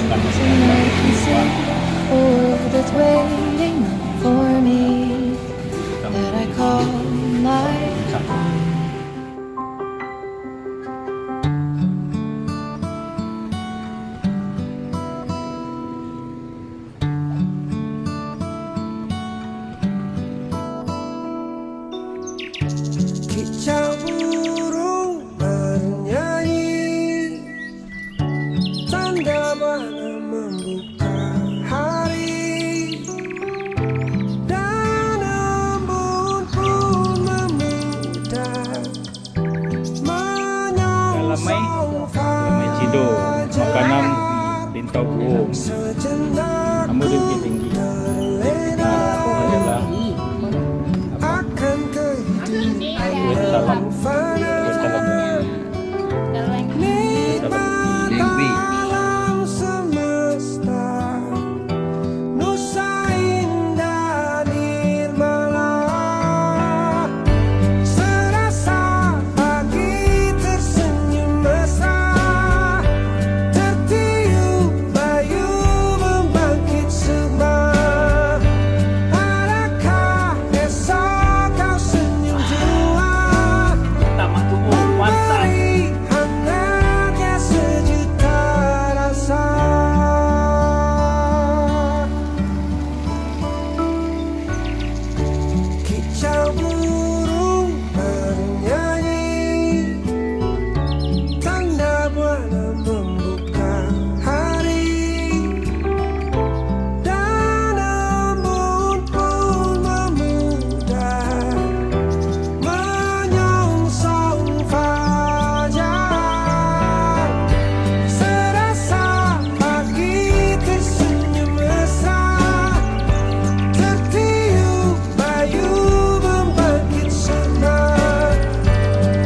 akan tonight can see all that's waiting for me that I call my own. Kicau burung bernyanyi, tanda mana membuka hari, dan embun pun memudar menyongsong Cido, makanan fajar. bintau buung, Sejenak kamu tinggi. terlena Adalah akan kehidupan salam, fana. Nikmat alam semesta, Nusa Indah nirmala, serasa pagi tersenyum mesra, tertiup bayu membangkit sukma. Adakah esok kau senyum jua, memberi hangatnya sejuta rasa. Kicau burung bernyanyi, tanda buana membuka hari, dan embun pun memudar menyongsong fajar. Serasa pagi tersenyum mesra, tertiup bayu membangkit semangat.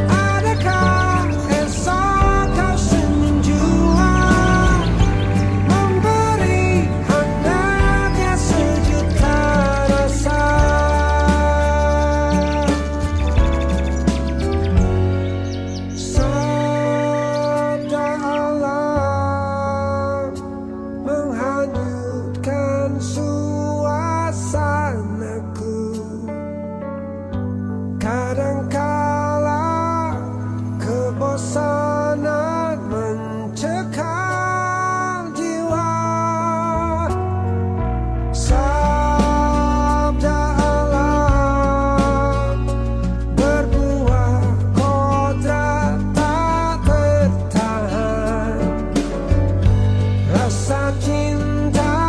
Adakah esok kau senyum jua, memberi hangatnya sejuta rasa. Sabda alam menghanyutkan suasanaku. Kadangkala kebosanan mencekam jiwa. Sabda alam berbuah kodrat tak tertahan. Rasa cinta,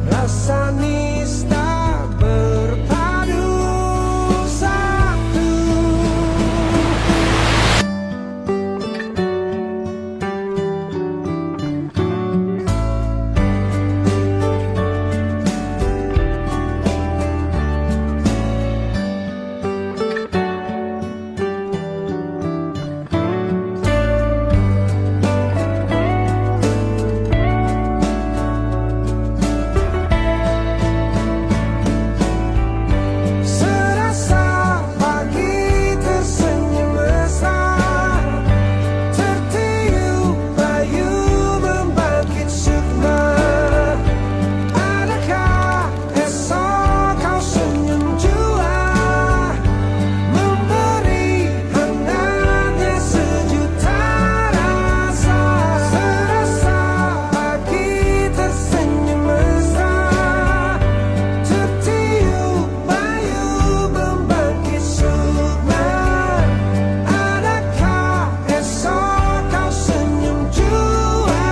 rasa nista berpadu satu. Serasa pagi tersenyum mesra, tertiup bayu membangkit sukma. Adakah esok kau senyum jua, memberi hangatnya sejuta rasa. Serasa pagi tersenyum mesra, tertiup bayu membangkit sukma. Adakah esok kau senyum jua,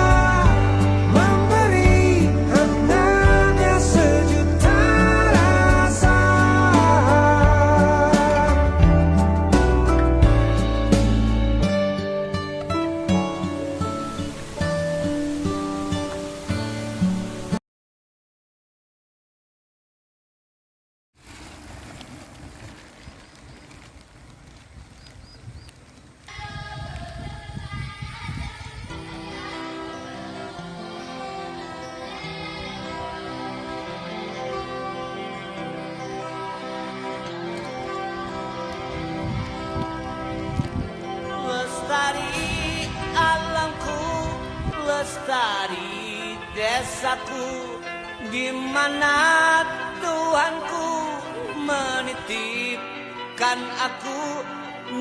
memberi hangatnya sejuta rasa. Lestari alamku, lestari desaku, di mana Tuhanku menitipkan aku,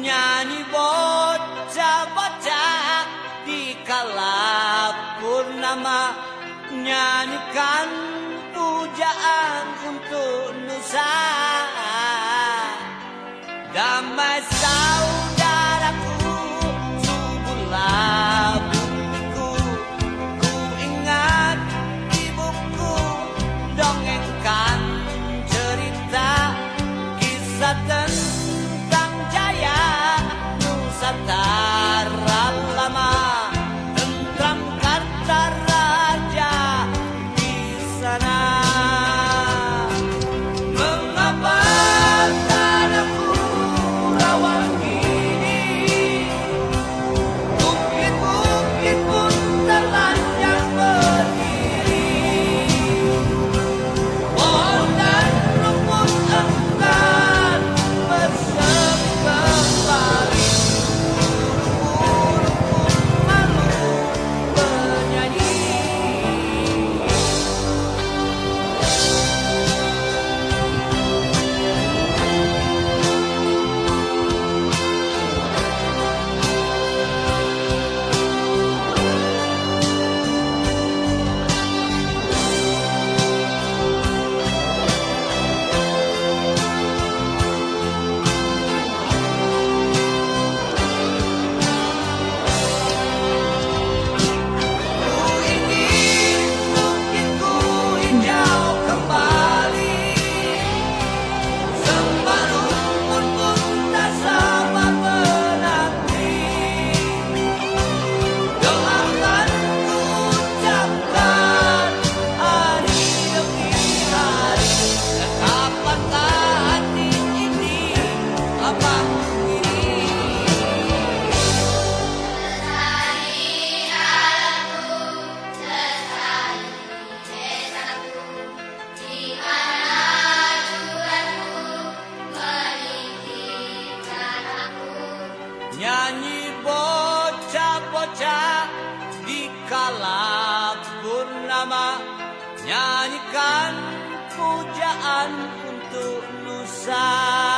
nyanyi bocah-bocah di kala purnama, nyanyikan pujaan untuk Nusa. Damai saudaraku, suburlah bumiku, ku ingat ibuku dongengkan cerita kisah tentang jaya Nusantara lama, tentram kata raja di sana. Mengapa tanahku rawan gini, bukit-bukit pun terlanjang berdiri, pohon dan rumput enggan bersemi kembali, burung-burung pun malu bernyanyi. Ku ingin bukitku hijau kembali, separuh pun tak sama menanti. Doakan ku ucapkan hari demi hari, tetaplah hati ini abang ini. Nyanyi bocah-bocah di kala purnama, nyanyikan pujaan untuk Nusa.